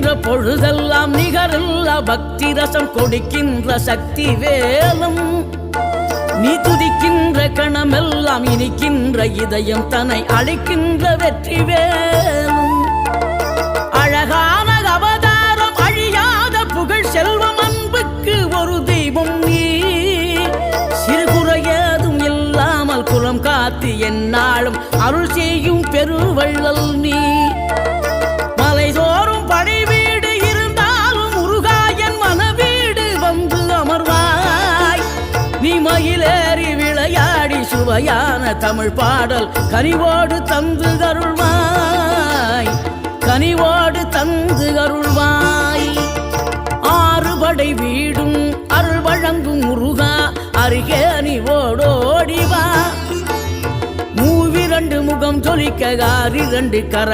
நிற்கின்ற பொழுதெல்லாம் நிகரில்ல பக்தி ரசம் கொடுக்கின்ற சக்தி வேலும் நீ துதிக்கின்ற கணமெல்லாம் இனிக்கின்ற இதயம் தன்னை அழைக்கின்ற வெற்றி வேலும் அழகான அவதாரம் அழியாத புகழ் செல்வம் அன்புக்கு ஒரு தெய்வம் நீ சிறுகுறையதும் இல்லாமல் குலம் காத்து எந்நாளும் அருள் செய்யும் பெருவள்ளல் நீ மலைதோறும் படை வீடு இருந்தாலும் முருகாயன் மனவீடு வந்து அமர்வாய் நீ மயிலேறி விளையாடி சுவையான தமிழ் பாடல் கனிவோடு தந்து அருள்வாய் கனிவோடு தந்து அருள்வாய் ஆறுபடை வீடும் அருள் வழங்கும் முருகா அருகே நீ ஓடோடிவா மூவிரண்டு முகம் ஜொலிக்க 6 கர